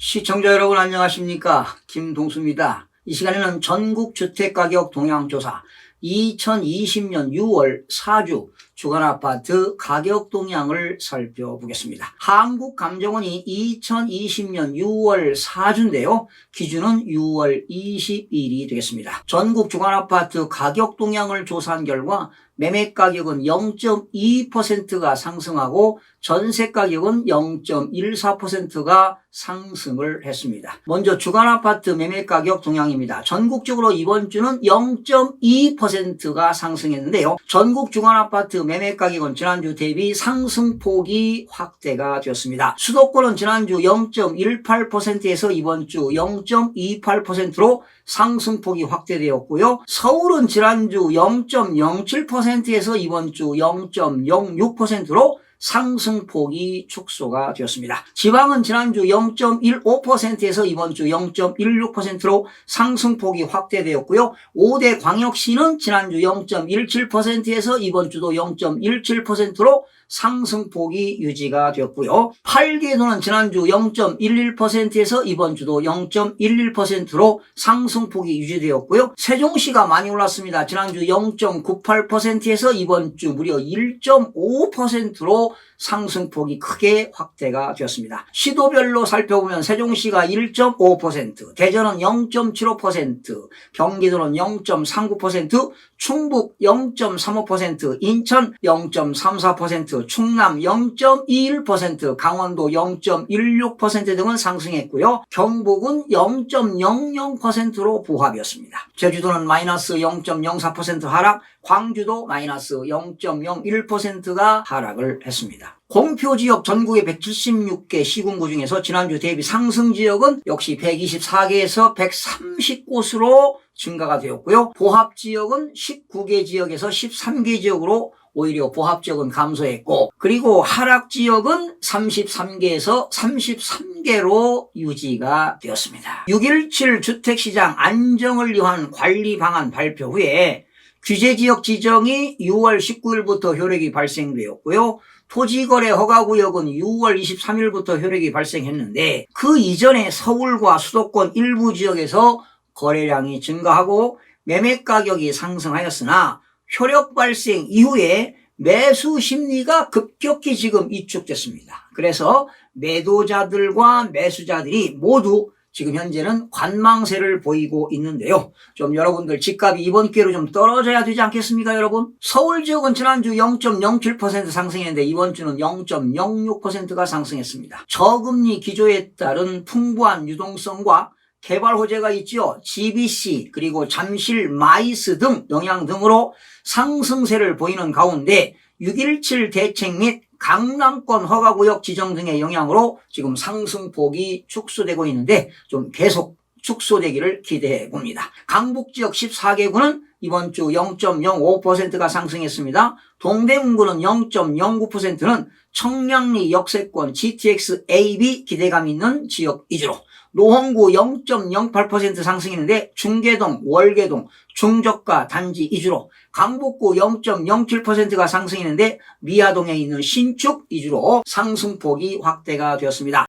시청자 여러분 안녕하십니까? 김동수입니다. 이 시간에는 전국주택가격 동향조사 2020년 6월 4주 주간아파트 가격 동향을 살펴보겠습니다. 한국감정원이 2020년 6월 4주인데요. 기준은 6월 20일이 되겠습니다. 전국 주간아파트 가격 동향을 조사한 결과 매매가격은 0.2%가 상승하고 전세가격은 0.14%가 상승을 했습니다. 먼저 주간아파트 매매가격 동향입니다. 전국적으로 이번 주는 0.2%가 상승했는데요. 전국 주간아파트 매매가격은 지난주 대비 상승폭이 확대가 되었습니다. 수도권은 지난주 0.18%에서 이번 주 0.28%로 상승폭이 확대되었고요. 서울은 지난주 0.07%에서 이번 주 0.06%로 상승폭이 축소가 되었습니다. 지방은 지난주 0.15%에서 이번 주 0.16%로 상승폭이 확대되었고요. 5대 광역시는 지난주 0.17%에서 이번 주도 0.17%로 상승폭이 유지가 되었고요. 8개도는 지난주 0.11%에서 이번 주도 0.11%로 상승폭이 유지되었고요. 세종시가 많이 올랐습니다. 지난주 0.98%에서 이번 주 무려 1.5%로 상승폭이 크게 확대가 되었습니다. 시도별로 살펴보면 세종시가 1.5%, 대전은 0.75%, 경기도는 0.39%, 충북 0.35%, 인천 0.34%, 충남 0.21%, 강원도 0.16% 등은 상승했고요. 경북은 0.00%로 부합이었습니다. 제주도는 마이너스 0.04% 하락, 광주도 마이너스 0.01%가 하락을 했습니다. 공표지역 전국의 176개 시군구 중에서 지난주 대비 상승지역은 역시 124개에서 130곳으로 증가가 되었고요. 보합지역은 19개 지역에서 13개 지역으로 오히려 보합지역은 감소했고, 그리고 하락지역은 33개에서 33개로 유지가 되었습니다. 6.17 주택시장 안정을 위한 관리 방안 발표 후에 규제지역 지정이 6월 19일부터 효력이 발생되었고요. 토지거래 허가구역은 6월 23일부터 효력이 발생했는데, 그 이전에 서울과 수도권 일부 지역에서 거래량이 증가하고 매매가격이 상승하였으나 효력 발생 이후에 매수 심리가 급격히 지금 위축됐습니다. 그래서 매도자들과 매수자들이 모두 지금 현재는 관망세를 보이고 있는데요. 좀 여러분들 집값이 이번 기회로 좀 떨어져야 되지 않겠습니까, 여러분? 서울 지역은 지난주 0.07% 상승했는데 이번 주는 0.06%가 상승했습니다. 저금리 기조에 따른 풍부한 유동성과 개발 호재가 있죠. GBC 그리고 잠실, 마이스 등 영향 등으로 상승세를 보이는 가운데 6.17 대책 및 강남권 허가구역 지정 등의 영향으로 지금 상승폭이 축소되고 있는데 좀 계속 축소되기를 기대해 봅니다. 강북지역 14개구는 이번 주 0.05%가 상승했습니다. 동대문구는 0.09%는 청량리 역세권 GTX AB 기대감 있는 지역 위주로, 노원구 0.08% 상승했는데 중계동, 월계동, 중저가 단지 위주로, 강북구 0.07%가 상승했는데 미아동에 있는 신축 위주로 상승폭이 확대가 되었습니다.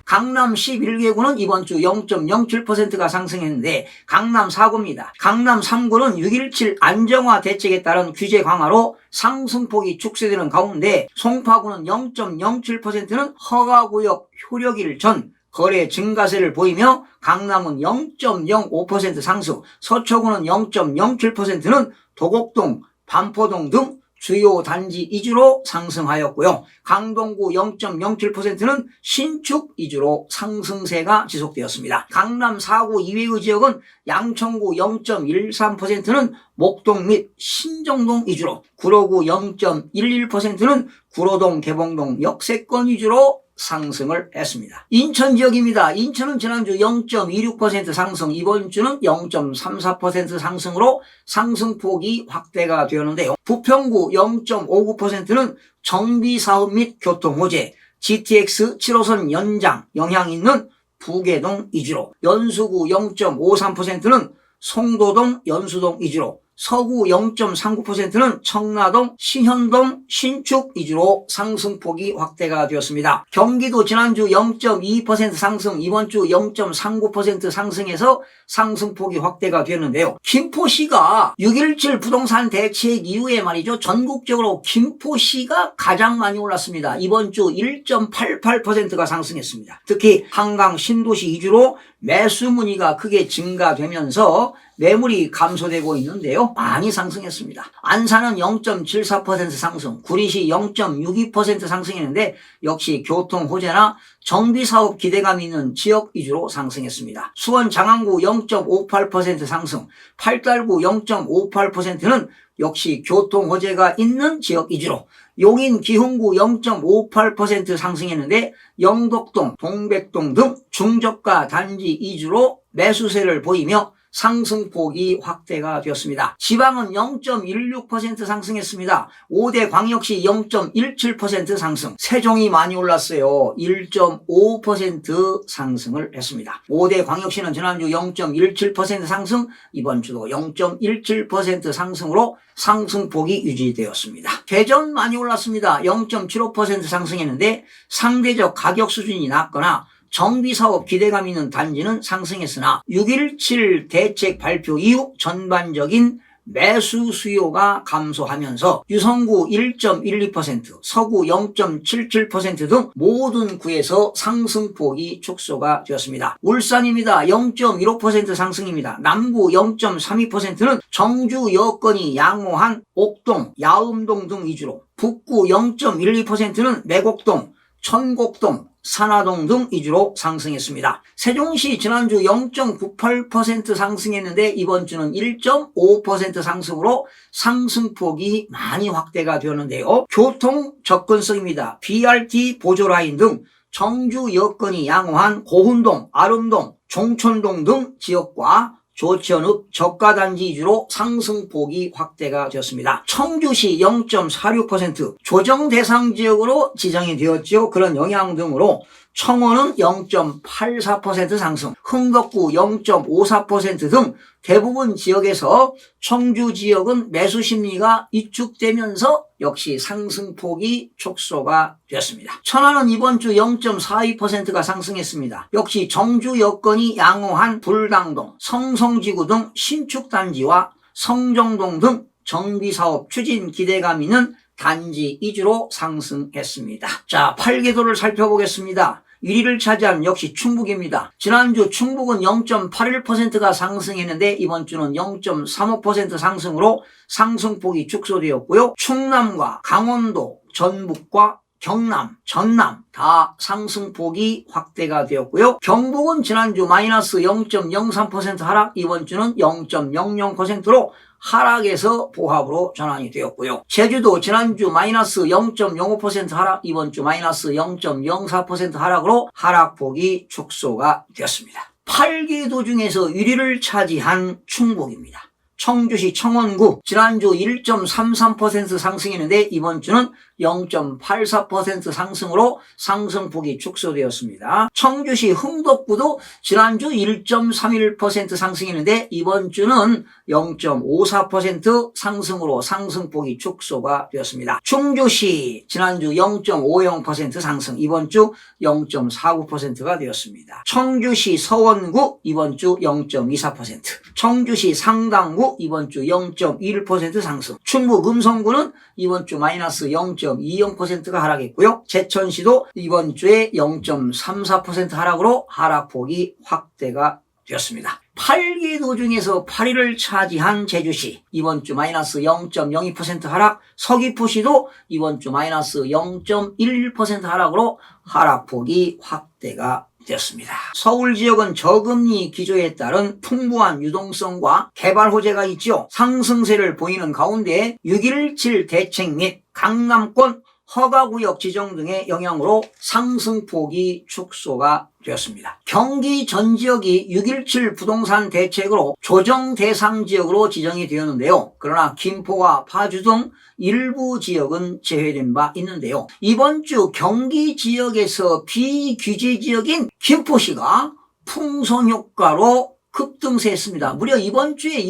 강남 11개구는 이번 주 0.07%가 상승했는데 강남 4구입니다. 강남 3구는 6.17 안정화 대책에 따른 규제 강화로 상승폭이 축소되는 가운데 송파구는 0.07%는 허가구역 효력일 전 거래 증가세를 보이며 강남은 0.05% 상승, 서초구는 0.07%는 도곡동, 반포동 등 주요 단지 위주로 상승하였고요. 강동구 0.07%는 신축 위주로 상승세가 지속되었습니다. 강남 4구 이외의 지역은 양천구 0.13%는 목동 및 신정동 위주로, 구로구 0.11%는 구로동, 개봉동 역세권 위주로 상승을 했습니다. 인천 지역입니다. 인천은 지난주 0.26% 상승, 이번 주는 0.34% 상승으로 상승폭이 확대가 되었는데요. 부평구 0.59%는 정비사업 및 교통호재, GTX 7호선 연장 영향 있는 부계동 위주로, 연수구 0.53%는 송도동, 연수동 위주로 서구 0.39%는 청라동, 신현동, 신축 위주로 상승폭이 확대가 되었습니다. 경기도 지난주 0.2% 상승, 이번 주 0.39% 상승해서 상승폭이 확대가 되었는데요. 김포시가 6.17 부동산 대책 이후에 말이죠. 전국적으로 김포시가 가장 많이 올랐습니다. 이번 주 1.88%가 상승했습니다. 특히 한강 신도시 위주로 매수 문의가 크게 증가되면서 매물이 감소되고 있는데요. 많이 상승했습니다. 안산은 0.74% 상승, 구리시 0.62% 상승했는데 역시 교통 호재나 정비사업 기대감 있는 지역 위주로 상승했습니다. 수원 장안구 0.58% 상승, 팔달구 0.58%는 역시 교통 호재가 있는 지역 위주로, 용인 기흥구 0.58% 상승했는데 영덕동, 동백동 등 중저가 단지 위주로 매수세를 보이며 상승폭이 확대가 되었습니다. 지방은 0.16% 상승했습니다. 5대 광역시 0.17% 상승, 세종이 많이 올랐어요. 1.5% 상승을 했습니다. 5대 광역시는 지난주 0.17% 상승, 이번 주도 0.17% 상승으로 상승폭이 유지되었습니다. 대전 많이 올랐습니다. 0.75% 상승했는데 상대적 가격 수준이 낮거나 정비사업 기대감 있는 단지는 상승했으나 6.17 대책 발표 이후 전반적인 매수 수요가 감소하면서 유성구 1.12%, 서구 0.77% 등 모든 구에서 상승폭이 축소가 되었습니다. 울산입니다. 0.15% 상승입니다. 남구 0.32%는 정주 여건이 양호한 옥동, 야음동 등 위주로, 북구 0.12%는 매곡동, 천곡동, 산화동 등 위주로 상승했습니다. 세종시 지난주 0.98% 상승했는데 이번 주는 1.5% 상승으로 상승폭이 많이 확대가 되었는데요. 교통 접근성입니다. BRT 보조라인 등 정주 여건이 양호한 고훈동, 아름동, 종촌동 등 지역과 조천읍 저가단지 위주로 상승폭이 확대가 되었습니다. 청주시 0.46% 조정 대상 지역으로 지정이 되었죠. 그런 영향 등으로 청원은 0.84% 상승, 흥덕구 0.54% 등 대부분 지역에서 청주 지역은 매수 심리가 위축되면서 역시 상승폭이 축소가 되었습니다. 천안은 이번 주 0.42%가 상승했습니다. 역시 정주 여건이 양호한 불당동, 성성지구 등 신축단지와 성정동 등 정비사업 추진 기대감 있는 단지 위주로 상승했습니다. 자, 8개도를 살펴보겠습니다. 1위를 차지한 역시 충북입니다. 지난주 충북은 0.81%가 상승했는데 이번 주는 0.35% 상승으로 상승폭이 축소되었고요. 충남과 강원도, 전북과 경남, 전남 다 상승폭이 확대가 되었고요. 경북은 지난주 마이너스 0.03% 하락, 이번 주는 0.00%로 하락에서 보합으로 전환이 되었고요. 제주도 지난주 마이너스 0.05% 하락, 이번 주 마이너스 0.04% 하락으로 하락폭이 축소가 되었습니다. 8개도 중에서 1위를 차지한 충북입니다. 청주시 청원구 지난주 1.33% 상승했는데 이번 주는 0.84% 상승으로 상승폭이 축소되었습니다. 청주시 흥덕구도 지난주 1.31% 상승했는데 이번 주는 0.54% 상승으로 상승폭이 축소가 되었습니다. 충주시 지난주 0.50% 상승, 이번 주 0.49%가 되었습니다. 청주시 서원구 이번 주 0.24%, 청주시 상당구 이번 주 0.21% 상승, 충북 음성구는 이번 주 마이너스 0.20%가 하락했고요. 제천시도 이번 주에 0.34% 하락으로 하락폭이 확대가 되었습니다. 8개도 중에서 8위를 차지한 제주시 이번 주 마이너스 0.02% 하락, 서귀포시도 이번 주 마이너스 0.11% 하락으로 하락폭이 확대가 되었습니다. 서울 지역은 저금리 기조에 따른 풍부한 유동성과 개발 호재가 있죠. 상승세를 보이는 가운데 6.17 대책 및 강남권 허가구역 지정 등의 영향으로 상승폭이 축소가 되었습니다. 경기 전 지역이 6.17 부동산 대책으로 조정 대상 지역으로 지정이 되었는데요. 그러나 김포와 파주 등 일부 지역은 제외된 바 있는데요. 이번 주 경기 지역에서 비규제 지역인 김포시가 풍선 효과로 급등세했습니다. 무려 이번 주에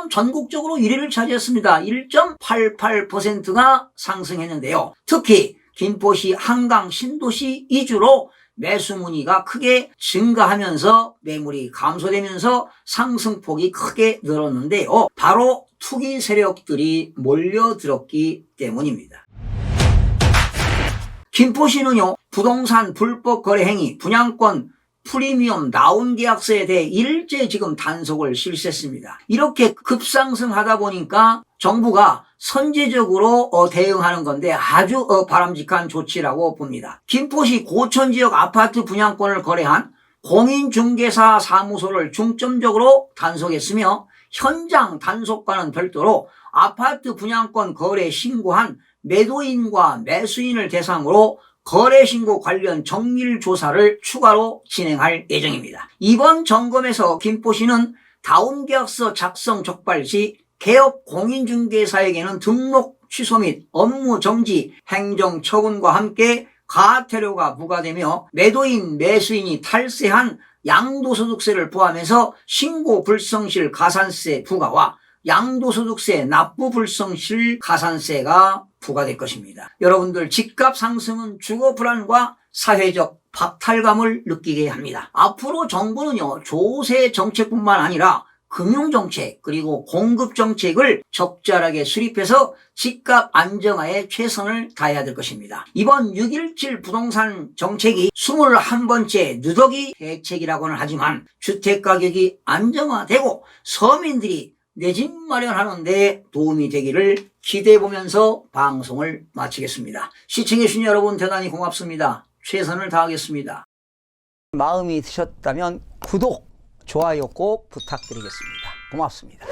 전국적으로 1위를 차지했습니다. 1.88%가 상승했는데요. 특히 김포시, 한강, 신도시 위주로 매수 문의가 크게 증가하면서 매물이 감소되면서 상승폭이 크게 늘었는데요. 바로 투기 세력들이 몰려들었기 때문입니다. 김포시는요, 부동산 불법 거래 행위, 분양권, 프리미엄 나온 계약서에 대해 일제 지금 단속을 실시했습니다. 이렇게 급상승하다 보니까 정부가 선제적으로 대응하는 건데 아주 바람직한 조치라고 봅니다. 김포시 고천지역 아파트 분양권을 거래한 공인중개사 사무소를 중점적으로 단속했으며 현장 단속과는 별도로 아파트 분양권 거래 신고한 매도인과 매수인을 대상으로 거래신고 관련 정밀 조사를 추가로 진행할 예정입니다. 이번 점검에서 김포시는 다운계약서 작성 적발 시 개업 공인중개사에게는 등록 취소 및 업무 정지, 행정처분과 함께 과태료가 부과되며 매도인, 매수인이 탈세한 양도소득세를 포함해서 신고 불성실 가산세 부과와 양도소득세 납부 불성실 가산세가 부과될 것입니다. 여러분들 집값 상승은 주거 불안과 사회적 박탈감을 느끼게 합니다. 앞으로 정부는요, 조세 정책뿐만 아니라 금융정책 그리고 공급정책을 적절하게 수립해서 집값 안정화에 최선을 다해야 될 것입니다. 이번 6.17 부동산 정책이 21번째 누더기 대책이라고는 하지만 주택가격이 안정화되고 서민들이 내 집 마련하는 데 도움이 되기를 기대해보면서 방송을 마치겠습니다. 시청해주신 여러분 대단히 고맙습니다. 최선을 다하겠습니다. 마음이 드셨다면 구독, 좋아요 꼭 부탁드리겠습니다. 고맙습니다.